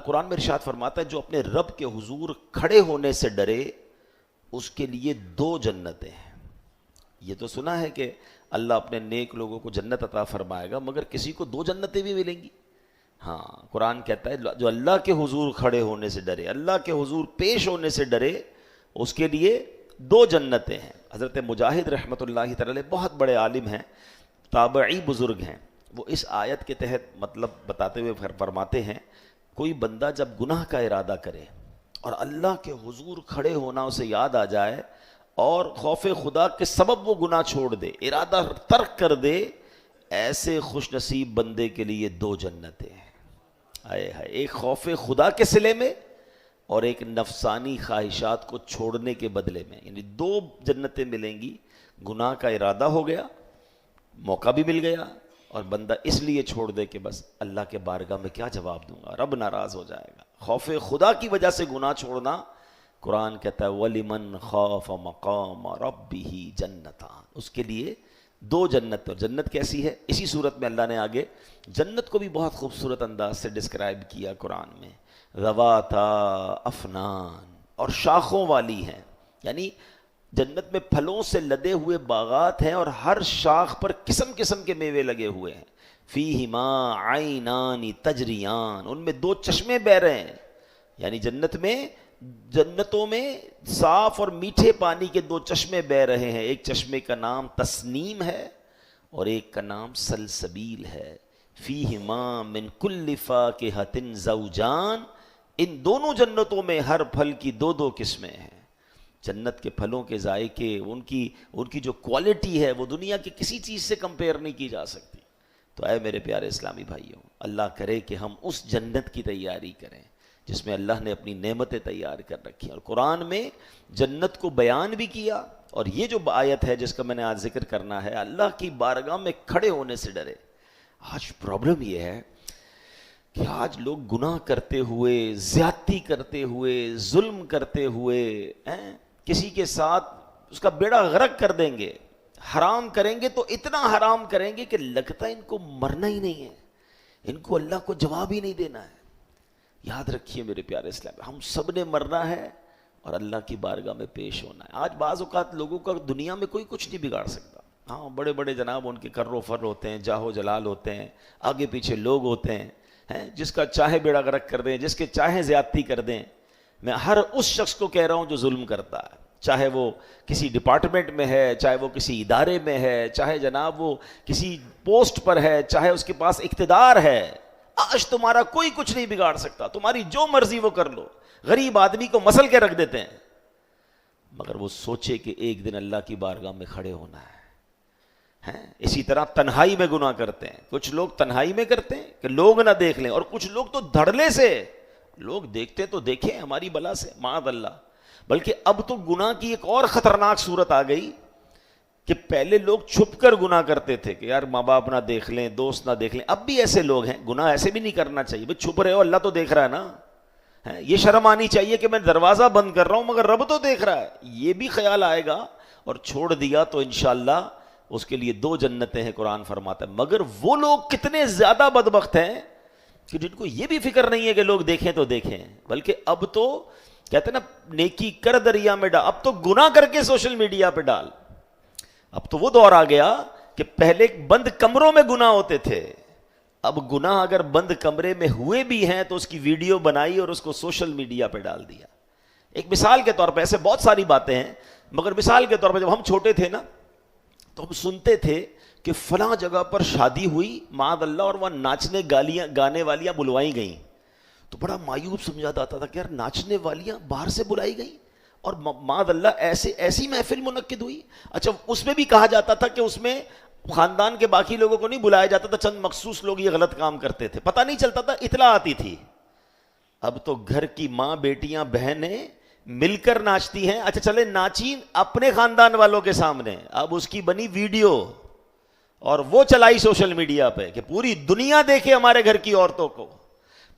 قرآن میں ارشاد فرماتا ہے جو اپنے رب کے حضور کھڑے ہونے سے ڈرے اس کے لیے 2 جنتیں ہیں. یہ تو سنا ہے کہ اللہ اپنے نیک لوگوں کو جنت عطا فرمائے گا، مگر کسی کو 2 جنتیں بھی ملیں گی. ہاں، قرآن کہتا ہے جو اللہ کے حضور کھڑے ہونے سے ڈرے، اللہ کے حضور پیش ہونے سے ڈرے، اس کے لیے 2 جنتیں ہیں. حضرت مجاہد رحمۃ اللہ تعالی بہت بڑے عالم ہیں، تابعی بزرگ ہیں. وہ اس آیت کے تحت مطلب بتاتے ہوئے فرماتے ہیں کوئی بندہ جب گناہ کا ارادہ کرے اور اللہ کے حضور کھڑے ہونا اسے یاد آ جائے اور خوف خدا کے سبب وہ گناہ چھوڑ دے، ارادہ ترک کر دے، ایسے خوش نصیب بندے کے لیے 2 جنتیں ہیں. ایک خوف خدا کے صلے میں اور ایک نفسانی خواہشات کو چھوڑنے کے بدلے میں، یعنی 2 جنتیں ملیں گی. گناہ کا ارادہ ہو گیا، موقع بھی مل گیا، اور بندہ اس لیے چھوڑ دے کہ بس اللہ کے بارگاہ میں کیا جواب دوں گا، رب ناراض ہو جائے گا. خوف خدا کی وجہ سے گناہ چھوڑنا، قرآن کہتا ہے وَلِمَنْ خَافَ مَقَامَ رَبِّهِ جَنَّتَانِ، اس کے لیے 2 جنت. اور جنت کیسی ہے؟ اسی صورت میں اللہ نے آگے جنت کو بھی بہت خوبصورت انداز سے ڈسکرائب کیا قرآن میں. ذواتا افنان، اور شاخوں والی ہیں، یعنی جنت میں پھلوں سے لدے ہوئے باغات ہیں اور ہر شاخ پر قسم قسم کے میوے لگے ہوئے ہیں. فیہما عینان تجریان، ان میں 2 چشمے بہہ رہے ہیں. یعنی جنتوں میں صاف اور میٹھے پانی کے 2 چشمے بہہ رہے ہیں. ایک چشمے کا نام تسنیم ہے اور ایک کا نام سلسبیل ہے. فیہما من کل فاکہۃ زوجان، ان دونوں جنتوں میں ہر پھل کی 2 قسمیں ہیں. جنت کے پھلوں کے ذائقے، ان کی جو کوالٹی ہے وہ دنیا کی کسی چیز سے کمپیئر نہیں کی جا سکتی. تو اے میرے پیارے اسلامی بھائیوں، اللہ کرے کہ ہم اس جنت کی تیاری کریں جس میں اللہ نے اپنی نعمتیں تیار کر رکھی ہیں. اور قرآن میں جنت کو بیان بھی کیا. اور یہ جو آیت ہے جس کا میں نے آج ذکر کرنا ہے، اللہ کی بارگاہ میں کھڑے ہونے سے ڈرے. آج پرابلم یہ ہے کہ آج لوگ گناہ کرتے ہوئے، زیادتی کرتے ہوئے، ظلم کرتے ہوئے، کسی کے ساتھ اس کا بیڑا غرق کر دیں گے، حرام کریں گے تو اتنا حرام کریں گے کہ لگتا ہے ان کو مرنا ہی نہیں ہے، ان کو اللہ کو جواب ہی نہیں دینا ہے. یاد رکھیے میرے پیارے اسلام، ہم سب نے مرنا ہے اور اللہ کی بارگاہ میں پیش ہونا ہے. آج بعض اوقات لوگوں کا دنیا میں کوئی کچھ نہیں بگاڑ سکتا. ہاں، بڑے بڑے جناب ان کے کر و فر ہوتے ہیں، جاہ و جلال ہوتے ہیں، آگے پیچھے لوگ ہوتے ہیں، جس کا چاہے بیڑا غرق کر دیں، جس کے چاہے زیادتی کر دیں. میں ہر اس شخص کو کہہ رہا ہوں جو ظلم کرتا ہے، چاہے وہ کسی ڈپارٹمنٹ میں ہے، چاہے وہ کسی ادارے میں ہے، چاہے جناب وہ کسی پوسٹ پر ہے، چاہے اس کے پاس اقتدار ہے. آج تمہارا کوئی کچھ نہیں بگاڑ سکتا، تمہاری جو مرضی وہ کر لو. غریب آدمی کو مسل کے رکھ دیتے ہیں، مگر وہ سوچے کہ ایک دن اللہ کی بارگاہ میں کھڑے ہونا ہے. اسی طرح تنہائی میں گناہ کرتے ہیں. کچھ لوگ تنہائی میں کرتے ہیں کہ لوگ نہ دیکھ لیں، اور کچھ لوگ تو دھڑلے سے، لوگ دیکھتے تو دیکھیں ہماری بلا سے، معاذ اللہ. بلکہ اب تو گناہ کی ایک اور خطرناک صورت آ گئی کہ پہلے لوگ چھپ کر گناہ کرتے تھے کہ یار ماں باپ نہ دیکھ لیں، دوست نہ دیکھ لیں. اب بھی ایسے لوگ ہیں. گناہ ایسے بھی نہیں کرنا چاہیے بھائی، چھپ رہے ہو اللہ تو دیکھ رہا ہے نا. یہ شرم آنی چاہیے کہ میں دروازہ بند کر رہا ہوں مگر رب تو دیکھ رہا ہے. یہ بھی خیال آئے گا اور چھوڑ دیا تو انشاءاللہ اس کے لیے 2 جنتیں ہیں قرآن فرماتا ہے. مگر وہ لوگ کتنے زیادہ بدبخت ہیں کہ جن کو یہ بھی فکر نہیں ہے کہ لوگ دیکھیں تو دیکھیں، بلکہ اب تو کہتے ہیں نا نیکی کر دریا میں ڈال، اب تو گناہ کر کے سوشل میڈیا پہ ڈال. اب تو وہ دور آ گیا کہ پہلے بند کمروں میں گناہ ہوتے تھے، اب گناہ اگر بند کمرے میں ہوئے بھی ہیں تو اس کی ویڈیو بنائی اور اس کو سوشل میڈیا پہ ڈال دیا. ایک مثال کے طور پہ، ایسے بہت ساری باتیں ہیں، مگر مثال کے طور پہ جب ہم چھوٹے تھے نا تو ہم سنتے تھے کہ فلاں جگہ پر شادی ہوئی معاذ اللہ اور وہاں ناچنے گانے والیاں بلوائی گئیں، تو بڑا مایوب سمجھا جاتا تھا کہ یار ناچنے والیاں باہر سے بلائی گئیں اور معاذ اللہ ایسی محفل منعقد ہوئی. اچھا، اس میں بھی کہا جاتا تھا کہ اس میں خاندان کے باقی لوگوں کو نہیں بلایا جاتا تھا، چند مخصوص لوگ یہ غلط کام کرتے تھے، پتہ نہیں چلتا تھا، اطلاع آتی تھی. اب تو گھر کی ماں، بیٹیاں، بہنیں مل کر ناچتی ہیں. اچھا چلے ناچی اپنے خاندان والوں کے سامنے، اب اس کی بنی ویڈیو اور وہ چلائی سوشل میڈیا پہ کہ پوری دنیا دیکھے ہمارے گھر کی عورتوں کو،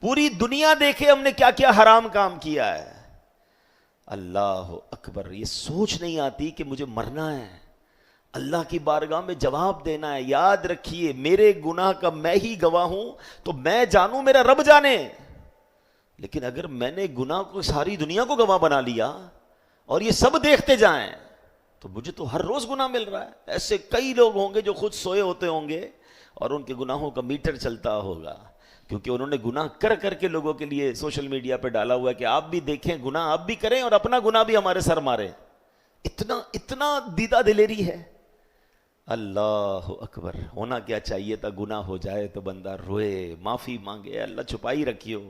پوری دنیا دیکھے ہم نے کیا کیا حرام کام کیا ہے. اللہ اکبر. یہ سوچ نہیں آتی کہ مجھے مرنا ہے، اللہ کی بارگاہ میں جواب دینا ہے. یاد رکھیے میرے گناہ کا میں ہی گواہ ہوں، تو میں جانوں میرا رب جانے. لیکن اگر میں نے گناہ کو ساری دنیا کو گواہ بنا لیا اور یہ سب دیکھتے جائیں تو مجھے تو ہر روز گناہ مل رہا ہے. ایسے کئی لوگ ہوں گے جو خود سوئے ہوتے ہوں گے اور ان کے گناہوں کا میٹر چلتا ہوگا, کیونکہ انہوں نے گناہ کر کر کے لوگوں کے لیے سوشل میڈیا پہ ڈالا ہوا ہے کہ آپ بھی دیکھیں, گناہ آپ بھی کریں اور اپنا گناہ بھی ہمارے سر ماریں. اتنا دیدہ دلیری ہے. اللہ اکبر. ہونا کیا چاہیے تھا, گناہ ہو جائے تو بندہ روئے, معافی مانگے, اللہ چھپائی رکھیو,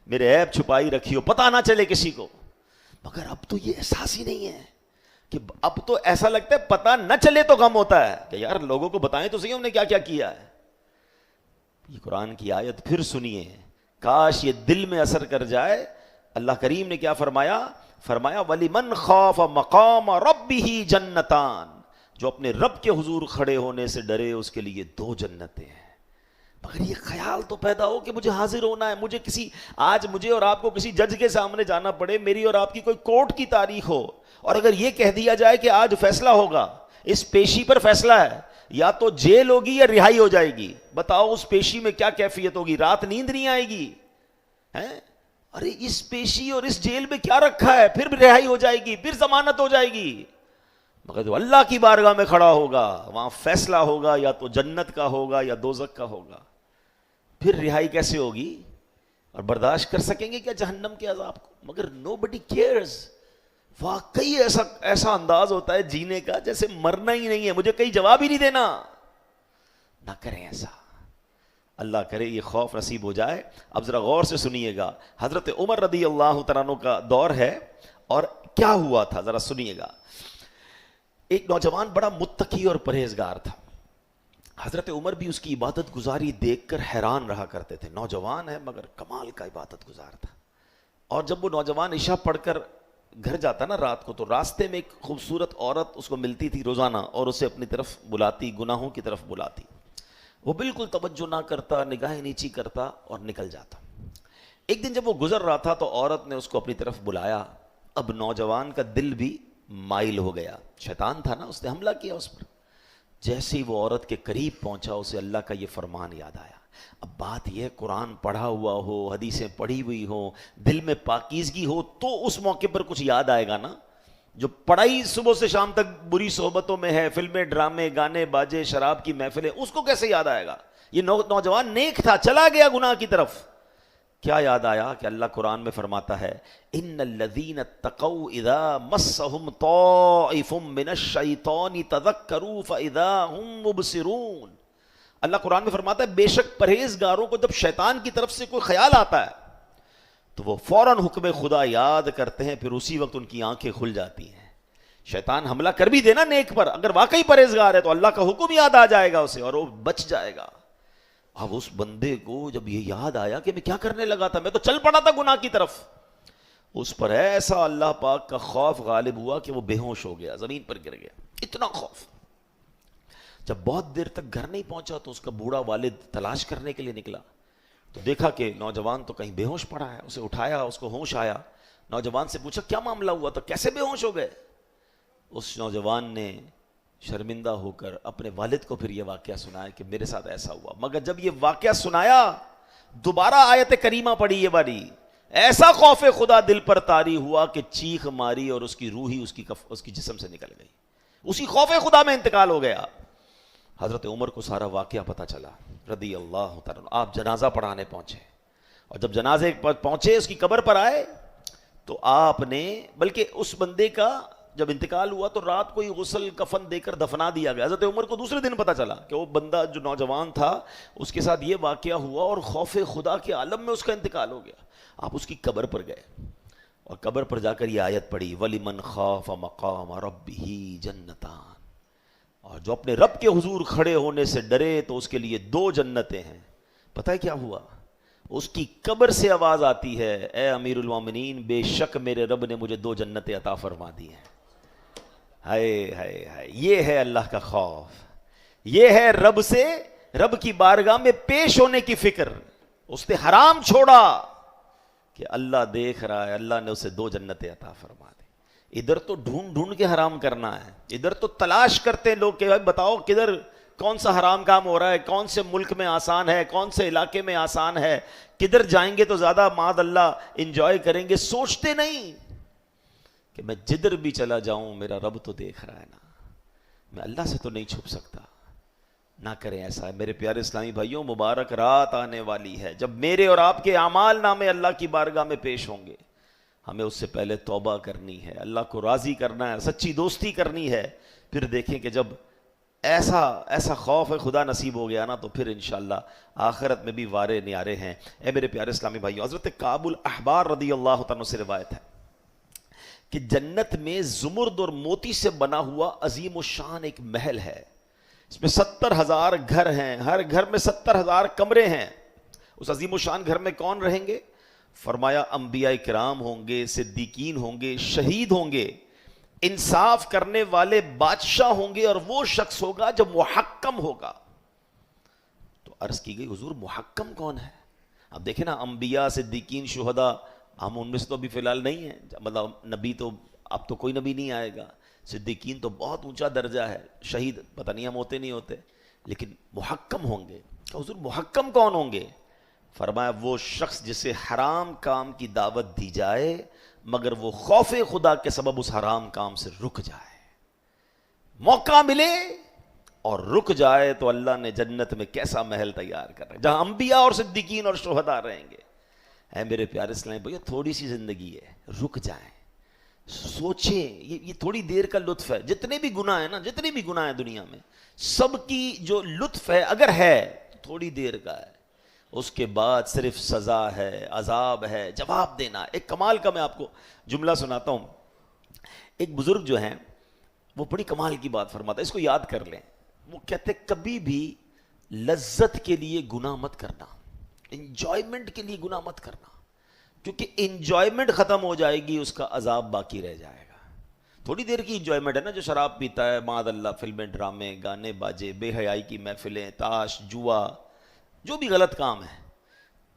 میرے عیب چھپائی رکھیو, پتہ نہ چلے کسی کو. مگر اب تو یہ احساس ہی نہیں ہے کہ اب تو ایسا لگتا ہے پتہ نہ چلے تو غم ہوتا ہے کہ یار لوگوں کو بتائیں تو صحیح ہم نے کیا کیا کیا ہے. یہ قرآن کی آیت پھر سنیے, کاش یہ دل میں اثر کر جائے. اللہ کریم نے کیا فرمایا؟ فرمایا وَلِمَنْ خَافَ مَقَامَ رَبِّهِ جَنَّتَانِ, جو اپنے رب کے حضور کھڑے ہونے سے ڈرے اس کے لیے 2 جنتیں ہیں. مگر یہ خیال تو پیدا ہو کہ مجھے حاضر ہونا ہے, آج مجھے اور آپ کو کسی جج کے سامنے جانا پڑے, میری اور آپ کی کوئی کورٹ کی تاریخ ہو, اور اگر یہ کہہ دیا جائے کہ آج فیصلہ ہوگا, اس پیشی پر فیصلہ ہے, یا تو جیل ہوگی یا رہائی ہو جائے گی. بتاؤ اس پیشی میں کیا کیفیت ہوگی؟ رات نیند نہیں آئے گی. ارے اس پیشی اور اس جیل میں کیا رکھا ہے, پھر رہائی ہو جائے گی, پھر ضمانت ہو جائے گی. مگر جو اللہ کی بارگاہ میں کھڑا ہوگا وہاں فیصلہ ہوگا, یا تو جنت کا ہوگا یا دوزخ کا ہوگا. پھر رہائی کیسے ہوگی؟ اور برداشت کر سکیں گے کیا جہنم کے عذاب کو؟ مگر nobody cares. واقعی ایسا انداز ہوتا ہے جینے کا جیسے مرنا ہی نہیں ہے, مجھے کہیں جواب ہی نہیں دینا. نہ کریں ایسا, اللہ کرے یہ خوف نصیب ہو جائے. اب ذرا غور سے سنیے گا, حضرت عمر رضی اللہ تعالیٰ عنہ کا دور ہے, اور کیا ہوا تھا ذرا سنیے گا. ایک نوجوان بڑا متقی اور پرہیزگار تھا. حضرت عمر بھی اس کی عبادت گزاری دیکھ کر حیران رہا کرتے تھے. نوجوان ہے مگر کمال کا عبادت گزار تھا. اور جب وہ نوجوان عشاء پڑھ کر گھر جاتا نا رات کو, تو راستے میں ایک خوبصورت عورت اس کو ملتی تھی روزانہ, اور اسے اپنی طرف بلاتی, گناہوں کی طرف بلاتی. وہ بالکل توجہ نہ کرتا, نگاہیں نیچی کرتا اور نکل جاتا. ایک دن جب وہ گزر رہا تھا تو عورت نے اس کو اپنی طرف بلایا. اب نوجوان کا دل بھی مائل ہو گیا, شیطان تھا نا, اس نے حملہ کیا اس پر. جیسے ہی وہ عورت کے قریب پہنچا اسے اللہ کا یہ فرمان یاد آیا. اب بات یہ, قرآن پڑھا ہوا ہو, حدیثیں پڑھی ہوئی ہو, دل میں پاکیزگی ہو, تو اس موقع پر کچھ یاد آئے گا نا. جو پڑھائی صبح سے شام تک بری صحبتوں میں ہے, فلمیں, ڈرامے, گانے باجے, شراب کی محفلیں, اس کو کیسے یاد آئے گا؟ یہ نوجوان نیک تھا, چلا گیا گناہ کی طرف. کیا یاد آیا کہ اللہ قرآن میں فرماتا ہے ان الذین اتقوا اذا مسهم طائف من الشیطان تذکروا فاذا هم مبصرون. اللہ قرآن میں فرماتا ہے بے شک پرہیزگاروں کو جب شیطان کی طرف سے کوئی خیال آتا ہے تو وہ فوراً حکم خدا یاد کرتے ہیں, پھر اسی وقت ان کی آنکھیں کھل جاتی ہیں. شیطان حملہ کر بھی دینا نیک پر, اگر واقعی پرہیزگار ہے تو اللہ کا حکم یاد آ جائے گا اسے اور وہ بچ جائے گا. اب اس بندے کو جب یہ یاد آیا کہ میں کیا کرنے لگا تھا, میں تو چل پڑا تھا گناہ کی طرف, اس پر ایسا اللہ پاک کا خوف غالب ہوا کہ وہ بے ہوش ہو گیا, زمین پر گر گیا. اتنا خوف. جب بہت دیر تک گھر نہیں پہنچا تو اس کا بوڑھا والد تلاش کرنے کے لیے نکلا, تو دیکھا کہ نوجوان تو کہیں بے ہوش پڑا ہے. اسے اٹھایا, اس کو ہوش آیا. نوجوان سے پوچھا کیا معاملہ ہوا تھا, کیسے بے ہوش ہو گئے؟ اس نوجوان نے شرمندہ ہو کر اپنے والد کو پھر یہ واقعہ سنایا کہ میرے ساتھ ایسا ہوا. مگر جب یہ واقعہ سنایا دوبارہ آیت کریمہ پڑھی یہ والی, ایسا خوف خدا دل پر طاری ہوا کہ چیخ ماری اور اس کی روح ہی اس کی جسم سے نکل گئی. اسی خوف خدا میں انتقال ہو گیا. حضرت عمر کو سارا واقعہ پتہ چلا رضی اللہ تعالیٰ. آپ جنازہ پڑھانے پہنچے, اور جب جنازے پر پہنچے اس کی قبر پر آئے تو آپ نے, بلکہ اس بندے کا جب انتقال ہوا تو رات کو ہی غسل کفن دے کر دفنا دیا گیا. حضرت عمر کو دوسرے دن پتہ چلا کہ وہ بندہ جو نوجوان تھا اس کے ساتھ یہ واقعہ ہوا اور خوف خدا کے عالم میں اس کا انتقال ہو گیا. آپ اس کی قبر پر گئے اور قبر پر جا کر یہ آیت پڑھی وَلِمَنْ خَافَ مَقَامَ رَبِّهِ جَنَّتَانِ, اور جو اپنے رب کے حضور کھڑے ہونے سے ڈرے تو اس کے لیے 2 جنتیں ہیں. پتہ ہے کیا ہوا؟ اس کی قبر سے آواز آتی ہے اے امیر المومنین, بے شک میرے رب نے مجھے 2 جنتیں عطا فرما دی ہیں. ہائے ہائے ہائے, یہ ہے اللہ کا خوف, یہ ہے رب کی بارگاہ میں پیش ہونے کی فکر. اس نے حرام چھوڑا کہ اللہ دیکھ رہا ہے, اللہ نے اسے 2 جنتیں عطا فرما دی. ادھر تو ڈھونڈ کے حرام کرنا ہے, ادھر تو تلاش کرتے ہیں لوگ کہ بتاؤ کدھر کون سا حرام کام ہو رہا ہے، کون سے ملک میں آسان ہے، کون سے علاقے میں آسان ہے، کدھر جائیں گے تو زیادہ معاذ اللہ انجوائے کریں گے، سوچتے نہیں کہ میں جدھر بھی چلا جاؤں میرا رب تو دیکھ رہا ہے نا، میں اللہ سے تو نہیں چھپ سکتا. نہ کریں ایسا. میرے پیارے اسلامی بھائیوں، مبارک رات آنے والی ہے جب میرے اور آپ کے اعمال نامے اللہ کی بارگاہ میں پیش ہوں گے. ہمیں اس سے پہلے توبہ کرنی ہے، اللہ کو راضی کرنا ہے، سچی دوستی کرنی ہے. پھر دیکھیں کہ جب ایسا خوف خدا نصیب ہو گیا نا تو پھر انشاءاللہ آخرت میں بھی وارے نیارے ہیں. اے میرے پیارے اسلامی بھائیوں، حضرت کعب الاحبار رضی اللہ تعالیٰ سے روایت ہے کہ جنت میں زمرد اور موتی سے بنا ہوا عظیم الشان ایک محل ہے. اس میں 70,000 گھر ہیں، ہر گھر میں 70,000 کمرے ہیں. اس عظیم الشان گھر میں کون رہیں گے؟ فرمایا انبیاء کرام ہوں گے، صدیقین ہوں گے، شہید ہوں گے، انصاف کرنے والے بادشاہ ہوں گے، اور وہ شخص ہوگا جو محکم ہوگا. تو عرض کی گئی حضور محکم کون ہے؟ اب دیکھیں نا، انبیاء، صدیقین، شہداء، ہم ان میں سے تو ابھی فی الحال نہیں ہیں، مطلب نبی تو اب تو کوئی نبی نہیں آئے گا، صدیقین تو بہت اونچا درجہ ہے، شہید پتہ نہیں ہم ہوتے نہیں ہوتے، لیکن محکم ہوں گے. کہ حضور محکم کون ہوں گے؟ فرمایا وہ شخص جسے حرام کام کی دعوت دی جائے مگر وہ خوف خدا کے سبب اس حرام کام سے رک جائے. موقع ملے اور رک جائے تو اللہ نے جنت میں کیسا محل تیار کر رہا ہے جہاں انبیاء اور صدیقین اور شہداء رہیں گے. اے میرے پیارے اسلامی بھائیو، تھوڑی سی زندگی ہے، رک جائیں، سوچیں. یہ تھوڑی دیر کا لطف ہے. جتنے بھی گناہ ہیں نا، جتنے بھی گناہ ہیں دنیا میں، سب کی جو لطف ہے اگر ہے تو تھوڑی دیر کا ہے، اس کے بعد صرف سزا ہے، عذاب ہے، جواب دینا. ایک کمال کا میں آپ کو جملہ سناتا ہوں. ایک بزرگ جو ہیں وہ بڑی کمال کی بات فرماتا ہے، اس کو یاد کر لیں. وہ کہتے کبھی بھی لذت کے لیے گناہ مت کرنا، انجوائمنٹ کے لیے گناہ مت کرنا، کیونکہ انجوائمنٹ ختم ہو جائے گی اس کا عذاب باقی رہ جائے گا. تھوڑی دیر کی انجوائمنٹ ہے نا، جو شراب پیتا ہے، معاذ اللہ فلمیں، ڈرامے، گانے باجے، بے حیائی کی محفلیں، تاش، جوا، جو بھی غلط کام ہے،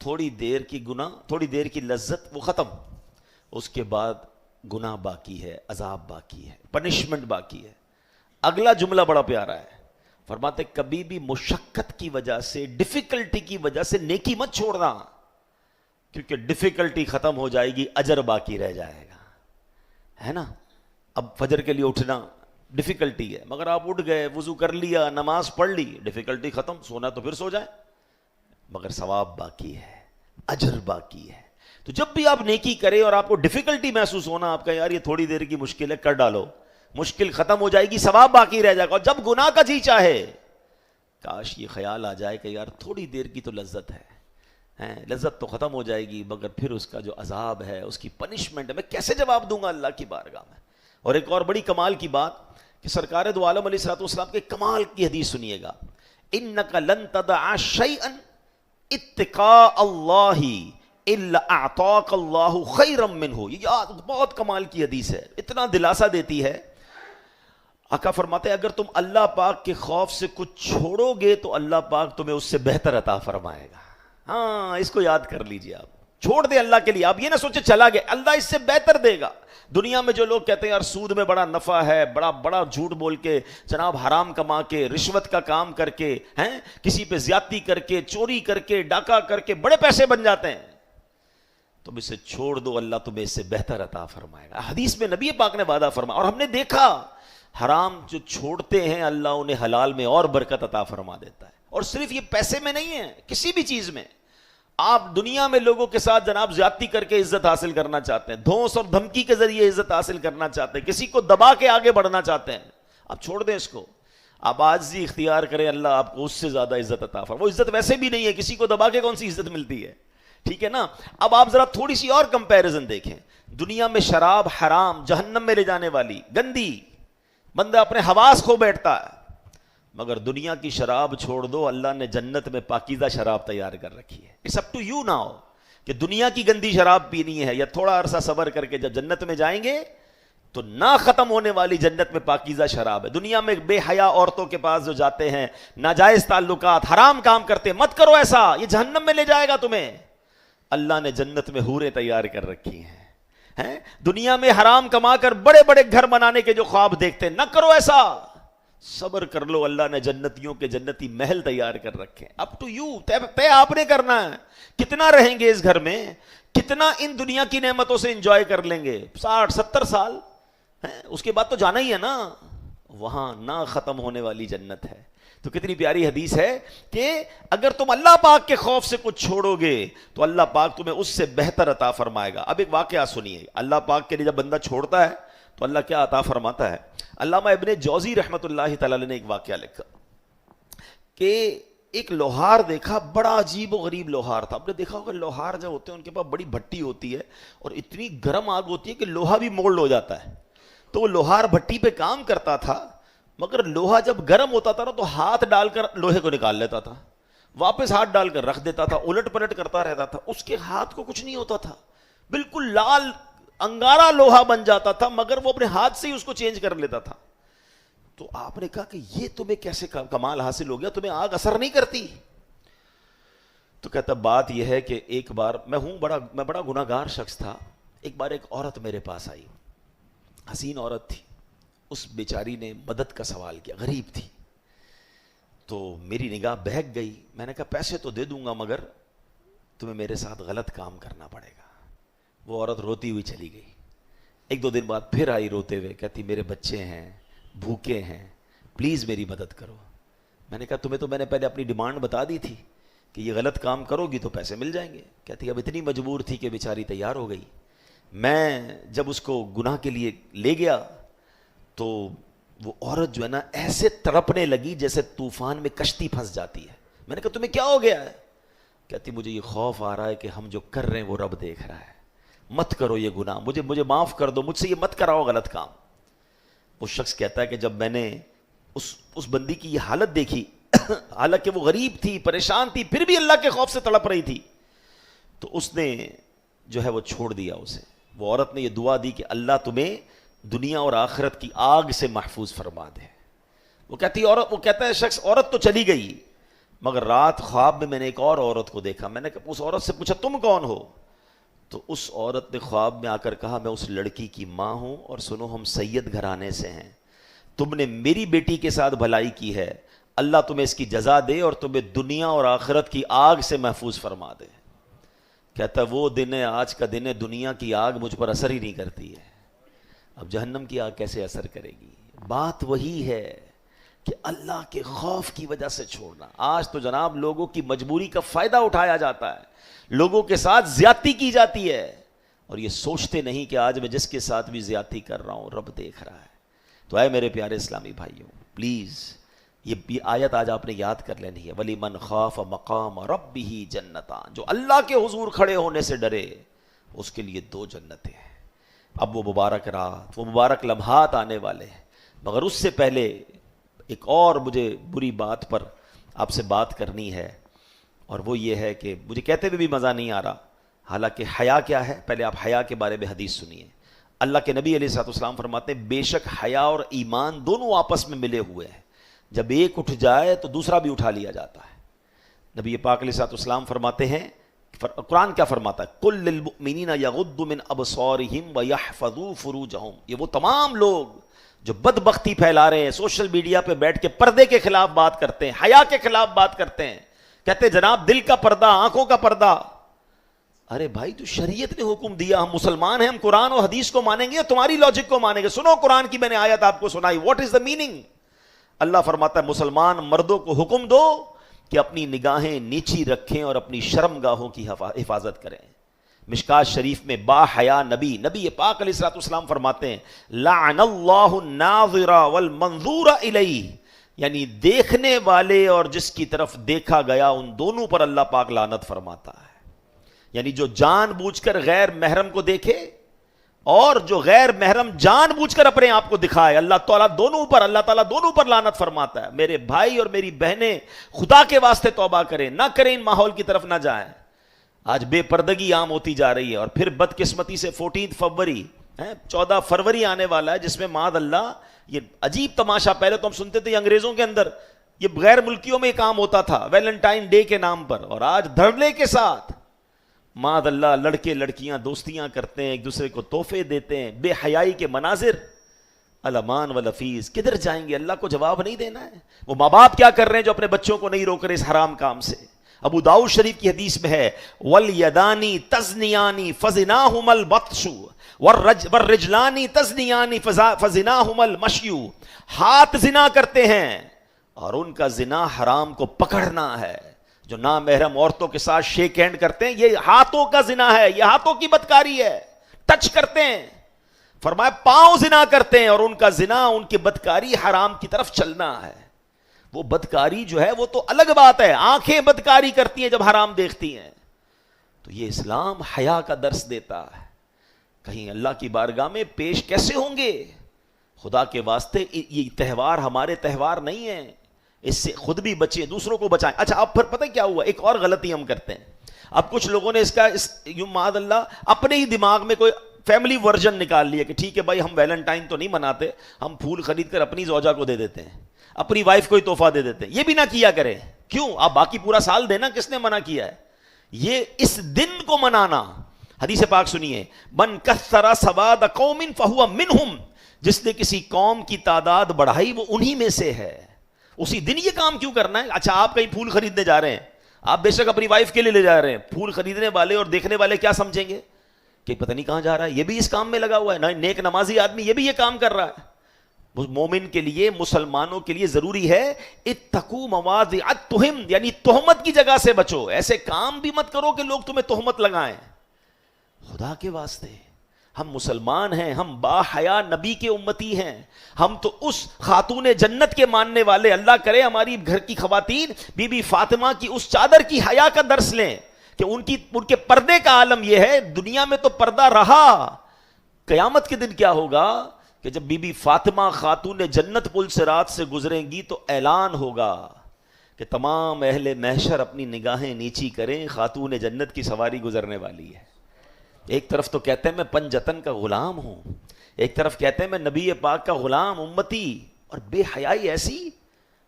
تھوڑی دیر کی گناہ، تھوڑی دیر کی لذت وہ ختم، اس کے بعد گناہ باقی ہے، عذاب باقی ہے، پنشمنٹ باقی ہے. اگلا جملہ بڑا پیارا ہے، فرماتے کبھی بھی مشقت کی وجہ سے، ڈیفیکلٹی کی وجہ سے نیکی مت چھوڑنا، کیونکہ ڈیفیکلٹی ختم ہو جائے گی، اجر باقی رہ جائے گا. ہے نا؟ اب فجر کے لیے اٹھنا ڈیفیکلٹی ہے، مگر آپ اٹھ گئے، وضو کر لیا، نماز پڑھ لی، ڈیفیکلٹی ختم. سونا تو پھر سو جائیں، مگر ثواب باقی ہے، اجر باقی ہے. تو جب بھی آپ نیکی کریں اور آپ کو ڈیفیکلٹی محسوس ہونا، آپ کہیں یار یہ تھوڑی دیر کی مشکل ہے، کر ڈالو، مشکل ختم ہو جائے گی، ثواب باقی رہ جائے گا. اور جب گناہ کا جی چاہے، کاش یہ خیال آ جائے کہ یار تھوڑی دیر کی تو لذت ہے، لذت تو ختم ہو جائے گی، مگر پھر اس کا جو عذاب ہے، اس کی پنشمنٹ ہے، میں کیسے جواب دوں گا اللہ کی بارگاہ میں. اور ایک اور بڑی کمال کی بات کہ سرکار دو عالم علیہ الصلوۃ والسلام کے کمال کی حدیث سنیے گا، انک لن تدع شیئا اتقاء اللہ الا اعطاک اللہ خیرا منہ. یہ بہت کمال کی حدیث ہے، اتنا دلاسا دیتی ہے. آقا فرماتے ہیں اگر تم اللہ پاک کے خوف سے کچھ چھوڑو گے تو اللہ پاک تمہیں اس سے بہتر عطا فرمائے گا. ہاں، اس کو یاد کر لیجئے. آپ چھوڑ دیں اللہ کے لیے، آپ یہ نہ سوچے چلا گیا، اللہ اس سے بہتر دے گا. دنیا میں جو لوگ کہتے ہیں یار سود میں بڑا نفع ہے، بڑا بڑا جھوٹ بول کے، جناب حرام کما کے، رشوت کا کام کر کے، ہیں کسی پہ زیادتی کر کے، چوری کر کے، ڈاکہ کر کے بڑے پیسے بن جاتے ہیں، تم اسے چھوڑ دو، اللہ تمہیں اس سے بہتر عطا فرمائے گا. حدیث میں نبی پاک نے وعدہ فرمایا، اور ہم نے دیکھا حرام جو چھوڑتے ہیں اللہ انہیں حلال میں اور برکت عطا فرما دیتا ہے. اور صرف یہ پیسے میں نہیں ہے، کسی بھی چیز میں. آپ دنیا میں لوگوں کے ساتھ جناب زیادتی کر کے عزت حاصل کرنا چاہتے ہیں، دھونس اور دھمکی کے ذریعے عزت حاصل کرنا چاہتے ہیں، کسی کو دبا کے آگے بڑھنا چاہتے ہیں، آپ چھوڑ دیں اس کو. آپ عاجزی اختیار کریں، اللہ آپ کو اس سے زیادہ عزت عطا فرمائے. وہ عزت ویسے بھی نہیں ہے، کسی کو دبا کے کون سی عزت ملتی ہے، ٹھیک ہے نا. اب آپ ذرا تھوڑی سی اور کمپیریزن دیکھیں. دنیا میں شراب حرام، جہنم میں لے جانے والی، گندی، بندہ اپنے حواس کھو بیٹھتا ہے، مگر دنیا کی شراب چھوڑ دو، اللہ نے جنت میں پاکیزہ شراب تیار کر رکھی ہے. It's up to you now کہ دنیا کی گندی شراب پینی ہے یا تھوڑا عرصہ صبر کر کے جب جنت میں جائیں گے تو نہ ختم ہونے والی جنت میں پاکیزہ شراب ہے. دنیا میں بے حیا عورتوں کے پاس جو جاتے ہیں، ناجائز تعلقات، حرام کام کرتے، مت کرو ایسا، یہ جہنم میں لے جائے گا تمہیں. اللہ نے جنت میں حوریں تیار کر رکھی ہیں. دنیا میں حرام کما کر بڑے بڑے گھر بنانے کے جو خواب دیکھتے ہیں، نہ کرو ایسا. صبر کر لو، اللہ نے جنتیوں کے جنتی محل تیار کر رکھے ہیں. اپ ٹو یو، طے آپ نے کرنا ہے. کتنا رہیں گے اس گھر میں، کتنا ان دنیا کی نعمتوں سے انجوائے کر لیں گے، 60-70 سال، اس کے بعد تو جانا ہی ہے نا. وہاں نہ ختم ہونے والی جنت ہے. تو کتنی پیاری حدیث ہے کہ اگر تم اللہ پاک کے خوف سے کچھ چھوڑو گے تو اللہ پاک تمہیں اس سے بہتر عطا فرمائے گا. اب ایک واقعہ سنیے، اللہ پاک کے لیے جب بندہ چھوڑتا ہے تو اللہ کیا عطا فرماتا ہے. علامہ ابن جوزی رحمۃ اللہ تعالی نے ایک واقعہ لکھا کہ ایک لوہار دیکھا، بڑا عجیب و غریب لوہار تھا. آپ نے دیکھا ہوگا لوہار جو ہوتے ہیں ان کے پاس بڑی بھٹی ہوتی ہے اور اتنی گرم آگ ہوتی ہے کہ لوہا بھی مولڈ ہو جاتا ہے. تو وہ لوہار بھٹی پہ کام کرتا تھا، مگر لوہا جب گرم ہوتا تھا نا تو ہاتھ ڈال کر لوہے کو نکال لیتا تھا، واپس ہاتھ ڈال کر رکھ دیتا تھا، الٹ پلٹ کرتا رہتا تھا. اس کے ہاتھ کو کچھ نہیں ہوتا تھا، بالکل لال انگارا لوہا بن جاتا تھا، مگر وہ اپنے ہاتھ سے ہی اس کو چینج کر لیتا تھا. تو آپ نے کہا کہ یہ تمہیں کیسے کمال حاصل ہو گیا، تمہیں آگ اثر نہیں کرتی؟ تو کہتا بات یہ ہے کہ ایک بار میں بڑا گناہگار شخص تھا. ایک بار ایک عورت میرے پاس آئی، حسین عورت تھی. اس بیچاری نے مدد کا سوال کیا، غریب تھی. تو میری نگاہ بہک گئی. میں نے کہا پیسے تو دے دوں گا مگر تمہیں میرے ساتھ غلط کام کرنا پڑے گا. وہ عورت روتی ہوئی چلی گئی. 1-2 دن بعد پھر آئی روتے ہوئے، کہتی میرے بچے ہیں، بھوکے ہیں، پلیز میری مدد کرو. میں نے کہا تمہیں تو میں نے پہلے اپنی ڈیمانڈ بتا دی تھی کہ یہ غلط کام کرو گی تو پیسے مل جائیں گے. کہتی اب اتنی مجبور تھی کہ بیچاری تیار ہو گئی. میں جب اس کو گناہ کے لیے لے گیا تو وہ عورت جو ہے نا ایسے تڑپنے لگی جیسے طوفان میں کشتی پھنس جاتی ہے. میں نے کہا تمہیں کیا ہو گیا ہے؟ کہتی مجھے یہ خوف آ رہا ہے کہ ہم جو کر رہے ہیں وہ رب دیکھ رہا ہے، مت کرو یہ گناہ، مجھے معاف کر دو، مجھ سے یہ مت کراؤ غلط کام. وہ شخص کہتا ہے کہ جب میں نے اس بندی کی یہ حالت دیکھی حالانکہ وہ غریب تھی، پریشان تھی، پھر بھی اللہ کے خوف سے تڑپ رہی تھی، تو اس نے جو ہے وہ چھوڑ دیا اسے. وہ عورت نے یہ دعا دی کہ اللہ تمہیں دنیا اور آخرت کی آگ سے محفوظ فرما دے. وہ کہتا ہے شخص عورت تو چلی گئی مگر رات خواب میں نے ایک اور عورت کو دیکھا. میں نے اس عورت سے پوچھا تم کون ہو؟ تو اس عورت نے خواب میں آ کر کہا میں اس لڑکی کی ماں ہوں اور سنو ہم سید گھرانے سے ہیں، تم نے میری بیٹی کے ساتھ بھلائی کی ہے، اللہ تمہیں اس کی جزا دے اور تمہیں دنیا اور آخرت کی آگ سے محفوظ فرما دے. کہتا وہ دن ہے، آج کا دن ہے، دنیا کی آگ مجھ پر اثر ہی نہیں کرتی ہے، اب جہنم کی آگ کیسے اثر کرے گی؟ بات وہی ہے کہ اللہ کے خوف کی وجہ سے چھوڑنا. آج تو جناب لوگوں کی مجبوری کا فائدہ اٹھایا جاتا ہے، لوگوں کے ساتھ زیادتی کی جاتی ہے اور یہ سوچتے نہیں کہ آج میں جس کے ساتھ بھی زیادتی کر رہا ہوں رب دیکھ رہا ہے. تو اے میرے پیارے اسلامی بھائیوں، پلیز یہ آیت آج آپ نے یاد کر لینی ہے. وَلِمَنْ خَافَ مَقَامَ رَبِّهِ جَنَّتَانِ، جو اللہ کے حضور کھڑے ہونے سے ڈرے اس کے لیے 2 جنتیں ہیں. اب وہ مبارک رات، وہ مبارک لمحات آنے والے ہیں، مگر اس سے پہلے ایک اور مجھے بری بات پر آپ سے بات کرنی ہے، اور وہ یہ ہے کہ مجھے کہتے ہوئے بھی مزہ نہیں آ رہا. حالانکہ حیا کیا ہے، پہلے آپ حیا کے بارے میں حدیث سنیے. اللہ کے نبی علیہ الصلوۃ والسلام فرماتے ہیں بے شک حیا اور ایمان دونوں آپس میں ملے ہوئے ہیں، جب ایک اٹھ جائے تو دوسرا بھی اٹھا لیا جاتا ہے. نبی پاک علیہ الصلوۃ والسلام فرماتے ہیں، قرآن کیا فرماتا ہے؟ قُل لِّلْمُؤْمِنِينَ يَغُضُّوا مِنْ أَبْصَارِهِمْ وَيَحْفَظُوا فُرُوجَهُمْ. یہ وہ تمام لوگ جو بدبختی پھیلا رہے ہیں، سوشل میڈیا پہ بیٹھ کے پردے کے خلاف بات کرتے ہیں، حیا کے خلاف بات کرتے ہیں، کہتے ہیں جناب دل کا پردہ، آنکھوں کا پردہ. ارے بھائی تو شریعت نے حکم دیا، ہم مسلمان ہیں، ہم قرآن اور حدیث کو مانیں گے، تمہاری لاجک کو مانیں گے؟ سنو قرآن کی میں نے آیت آپ کو سنائی، واٹ از دا میننگ. اللہ فرماتا ہے مسلمان مردوں کو حکم دو کہ اپنی نگاہیں نیچی رکھیں اور اپنی شرمگاہوں کی حفاظت کریں. مشکات شریف میں با حیا نبی پاک علیہ الصلوۃ والسلام فرماتے ہیں لعن اللہ الناظر والمنظور الیہ، یعنی دیکھنے والے اور جس کی طرف دیکھا گیا ان دونوں پر اللہ پاک لعنت فرماتا ہے. یعنی جو جان بوجھ کر غیر محرم کو دیکھے اور جو غیر محرم جان بوجھ کر اپنے آپ کو دکھائے، اللہ تعالیٰ دونوں پر لعنت فرماتا ہے. میرے بھائی اور میری بہنیں خدا کے واسطے توبہ کریں، نہ کریں، ان ماحول کی طرف نہ جائیں. آج بے پردگی عام ہوتی جا رہی ہے، اور پھر بدقسمتی سے 14 فروری آنے والا ہے جس میں معاذ اللہ یہ عجیب تماشا. پہلے تو ہم سنتے تھے انگریزوں کے اندر یہ غیر ملکیوں میں کام ہوتا تھا ویلنٹائن ڈے کے نام پر، اور آج دھڑلے کے ساتھ معاذ اللہ لڑکے لڑکیاں دوستیاں کرتے ہیں، ایک دوسرے کو تحفے دیتے ہیں، بے حیائی کے مناظر. الامان والافیز. کدھر جائیں گے؟ اللہ کو جواب نہیں دینا ہے. وہ ماں باپ کیا کر رہے ہیں جو اپنے بچوں کو نہیں روک رہے اس حرام کام سے؟ ابو داؤد شریف کی حدیث میں ہے والیدانی تزنیانی فزناہما البطش والرجلانی تزنیانی فزناہما المشی. ہاتھ زنا کرتے ہیں اور ان کا زنا حرام کو پکڑنا ہے. جو نامحرم عورتوں کے ساتھ شیک ہینڈ کرتے ہیں یہ ہاتھوں کا زنا ہے, یہ ہاتھوں کی بدکاری ہے. ٹچ کرتے ہیں, فرمایا پاؤں زنا کرتے ہیں اور ان کا زنا, ان کی بدکاری حرام کی طرف چلنا ہے. وہ بدکاری جو ہے وہ تو الگ بات ہے, آنکھیں بدکاری کرتی ہیں جب حرام دیکھتی ہیں. تو یہ اسلام حیا کا درس دیتا ہے. کہیں اللہ کی بارگاہ میں پیش کیسے ہوں گے؟ خدا کے واسطے یہ تہوار ہمارے تہوار نہیں ہیں, اس سے خود بھی بچیں دوسروں کو بچائیں. اچھا اب پھر پتہ کیا ہوا, ایک اور غلطی ہم کرتے ہیں. اب کچھ لوگوں نے اس کا یوں معاذ اللہ اپنے ہی دماغ میں کوئی فیملی ورژن نکال لیا کہ ٹھیک ہے بھائی ہم ویلنٹائن تو نہیں مناتے, ہم پھول خرید کر اپنی زوجہ کو دے دیتے ہیں, اپنی وائف کو ہی تحفہ دے دیتے ہیں. یہ بھی نہ کیا کریں. کیوں؟ آپ باقی پورا سال دینا, کس نے منع کیا ہے؟ یہ اس دن کو منانا. حدیث پاک سنیے, من کثر سواد قوم فہو منہم, جس نے کسی قوم کی تعداد بڑھائی وہ انہی میں سے ہے. اسی دن یہ کام کیوں کرنا ہے؟ اچھا آپ کہیں پھول خریدنے جا رہے ہیں, آپ بے شک اپنی وائف کے لیے لے جا رہے ہیں, پھول خریدنے والے اور دیکھنے والے کیا سمجھیں گے کہ پتہ نہیں کہاں جا رہا ہے, یہ بھی اس کام میں لگا ہوا ہے. نیک نمازی آدمی یہ بھی یہ کام کر رہا ہے. مومن کے لیے, مسلمانوں کے لیے ضروری ہے اتقوا مواضعتہم, یعنی تہمت کی جگہ سے بچو. ایسے کام بھی مت کرو کہ لوگ تمہیں تہمت لگائیں. خدا کے واسطے ہم مسلمان ہیں, ہم با حیا نبی کے امتی ہیں, ہم تو اس خاتون جنت کے ماننے والے. اللہ کرے ہماری گھر کی خواتین بی بی فاطمہ کی اس چادر کی حیا کا درس لیں کہ ان کے پردے کا عالم یہ ہے. دنیا میں تو پردہ رہا, قیامت کے دن کیا ہوگا کہ جب بی بی فاطمہ خاتون جنت پل صراط سے گزریں گی تو اعلان ہوگا کہ تمام اہل محشر اپنی نگاہیں نیچی کریں, خاتون جنت کی سواری گزرنے والی ہے. ایک طرف تو کہتے ہیں میں پنجتن کا غلام ہوں, ایک طرف کہتے ہیں میں نبی پاک کا غلام امتی, اور بے حیائی ایسی.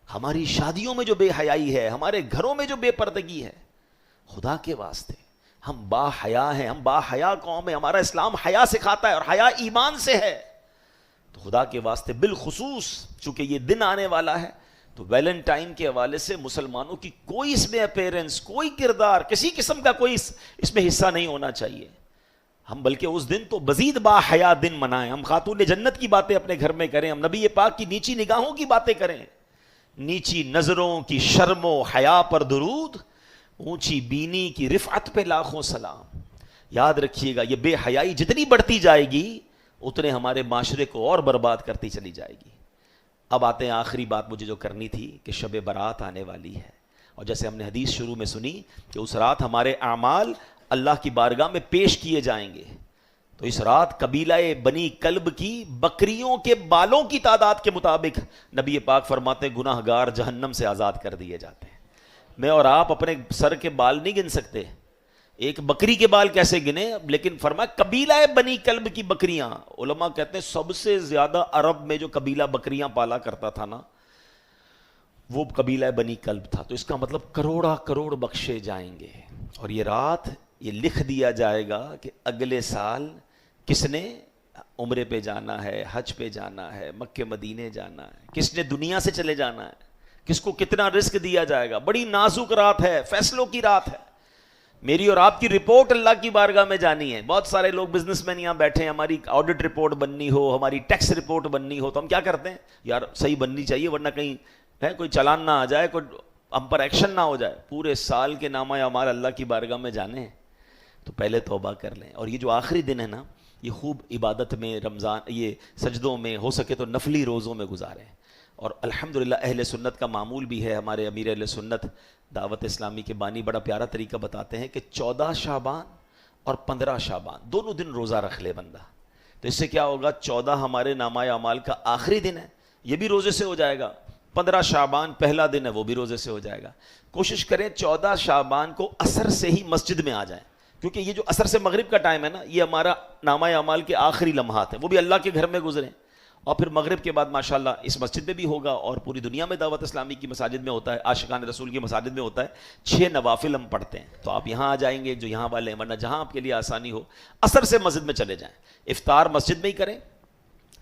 ہماری شادیوں میں جو بے حیائی ہے, ہمارے گھروں میں جو بے پردگی ہے, خدا کے واسطے ہم با حیا ہیں, ہم با حیا قوم ہیں. ہمارا اسلام حیا سکھاتا ہے اور حیا ایمان سے ہے. تو خدا کے واسطے بالخصوص چونکہ یہ دن آنے والا ہے تو ویلنٹائن کے حوالے سے مسلمانوں کی کوئی اس میں اپیرنس, کوئی کردار, کسی قسم کا کوئی اس میں حصہ نہیں ہونا چاہیے. ہم بلکہ اس دن تو مزید با حیا دن منائیں. ہم خاتون جنت کی باتیں اپنے گھر میں کریں, ہم نبی پاک کی نیچی نگاہوں کی باتیں کریں, نیچی نظروں کی شرم و حیا پر درود, اونچی بینی کی رفعت پہ لاکھوں سلام. یاد رکھیے گا یہ بے حیائی جتنی بڑھتی جائے گی اتنے ہمارے معاشرے کو اور برباد کرتی چلی جائے گی. اب آتے ہیں آخری بات مجھے جو کرنی تھی کہ شب برات آنے والی ہے, اور جیسے ہم نے حدیث شروع میں سنی کہ اس رات ہمارے اعمال اللہ کی بارگاہ میں پیش کیے جائیں گے. تو اس رات قبیلہ بنی کلب کی بکریوں کے بالوں کی تعداد کے مطابق نبی پاک فرماتے ہیں گناہ گار جہنم سے آزاد کر دیے جاتے ہیں. میں اور آپ اپنے سر کے بال نہیں گن سکتے, ایک بکری کے بال کیسے گنے, لیکن فرمایا قبیلہ بنی کلب کی بکریاں. علماء کہتے ہیں سب سے زیادہ عرب میں جو قبیلہ بکریاں پالا کرتا تھا نا وہ قبیلہ بنی کلب تھا. تو اس کا مطلب کروڑا کروڑ بخشے جائیں گے. اور یہ رات یہ لکھ دیا جائے گا کہ اگلے سال کس نے عمرے پہ جانا ہے, حج پہ جانا ہے, مکے مدینے جانا ہے, کس نے دنیا سے چلے جانا ہے, کس کو کتنا رزق دیا جائے گا. بڑی نازک رات ہے, فیصلوں کی رات ہے. میری اور آپ کی رپورٹ اللہ کی بارگاہ میں جانی ہے. بہت سارے لوگ بزنس مین یہاں بیٹھے ہیں, ہماری آڈٹ رپورٹ بننی ہو, ہماری ٹیکس رپورٹ بننی ہو, تو ہم کیا کرتے ہیں یار صحیح بننی چاہیے ورنہ کہیں ہے کوئی چلان نہ آ جائے, کوئی ہم پر ایکشن نہ ہو جائے. پورے سال کے نامہ اعمال اللہ کی بارگاہ میں جانے ہیں تو پہلے توبہ کر لیں. اور یہ جو آخری دن ہے نا یہ خوب عبادت میں, رمضان یہ سجدوں میں, ہو سکے تو نفلی روزوں میں گزاریں. اور الحمدللہ اہل سنت کا معمول بھی ہے, ہمارے امیر اہل سنت دعوت اسلامی کے بانی بڑا پیارا طریقہ بتاتے ہیں کہ 14 شعبان اور 15 شعبان دونوں دن روزہ رکھ لے بندہ. تو اس سے کیا ہوگا, 14 ہمارے نامہ اعمال کا آخری دن ہے, یہ بھی روزے سے ہو جائے گا. 15 شعبان پہلا دن ہے, وہ بھی روزے سے ہو جائے گا. کوشش کریں 14 شعبان کو عصر سے ہی مسجد میں آ جائیں, کیونکہ یہ جو عصر سے مغرب کا ٹائم ہے نا یہ ہمارا نامہ اعمال کے آخری لمحات ہیں, وہ بھی اللہ کے گھر میں گزریں. اور پھر مغرب کے بعد ماشاءاللہ اس مسجد میں بھی ہوگا اور پوری دنیا میں دعوت اسلامی کی مساجد میں ہوتا ہے, عاشقان رسول کی مساجد میں ہوتا ہے. 6 نوافل ہم پڑھتے ہیں, تو آپ یہاں آ جائیں گے جو یہاں والے ہیں, ورنہ جہاں آپ کے لیے آسانی ہو عصر سے مسجد میں چلے جائیں. افطار مسجد میں ہی کریں,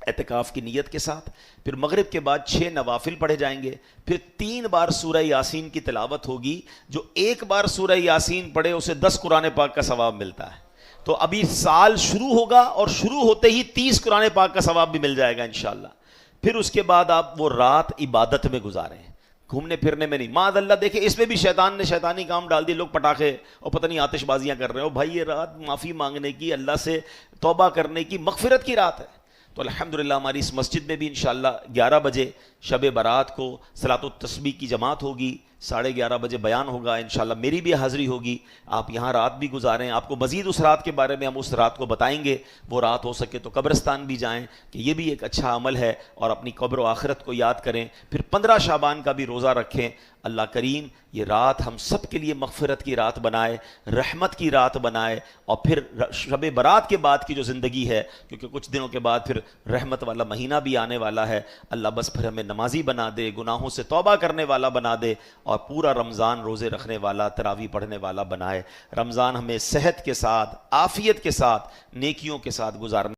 اعتکاف کی نیت کے ساتھ. پھر مغرب کے بعد 6 نوافل پڑھے جائیں گے. پھر 3 بار سورہ یاسین کی تلاوت ہوگی. جو ایک بار سورہ یاسین پڑھے اسے 10 قرآن پاک کا ثواب ملتا ہے. تو ابھی سال شروع ہوگا اور شروع ہوتے ہی 30 قرآن پاک کا ثواب بھی مل جائے گا انشاءاللہ. پھر اس کے بعد آپ وہ رات عبادت میں گزاریں, گھومنے پھرنے میں نہیں. معاذ اللہ دیکھیں اس میں بھی شیطان نے شیطانی کام ڈال دی. لوگ پٹاخے اور پتہ نہیں آتش بازیاں کر رہے ہو. بھائی یہ رات معافی مانگنے کی, اللہ سے توبہ کرنے کی, مغفرت کی رات ہے. تو الحمدللہ ہماری اس مسجد میں بھی انشاءاللہ 11 بجے شب برات کو صلاۃ التسبیح کی جماعت ہوگی. 11:30 بجے بیان ہوگا انشاءاللہ. میری بھی حاضری ہوگی. آپ یہاں رات بھی گزاریں. آپ کو مزید اس رات کے بارے میں ہم اس رات کو بتائیں گے. وہ رات ہو سکے تو قبرستان بھی جائیں کہ یہ بھی ایک اچھا عمل ہے, اور اپنی قبر و آخرت کو یاد کریں. پھر 15 شعبان کا بھی روزہ رکھیں. اللہ کریم یہ رات ہم سب کے لیے مغفرت کی رات بنائے, رحمت کی رات بنائے. اور پھر شب برات کے بعد کی جو زندگی ہے, کیونکہ کچھ دنوں کے بعد پھر رحمت والا مہینہ بھی آنے والا ہے, اللہ بس پھر ہمیں نمازی بنا دے, گناہوں سے توبہ کرنے والا بنا دے, اور پورا رمضان روزے رکھنے والا, تراویح پڑھنے والا بنائے. رمضان ہمیں صحت کے ساتھ, عافیت کے ساتھ, نیکیوں کے ساتھ گزارنے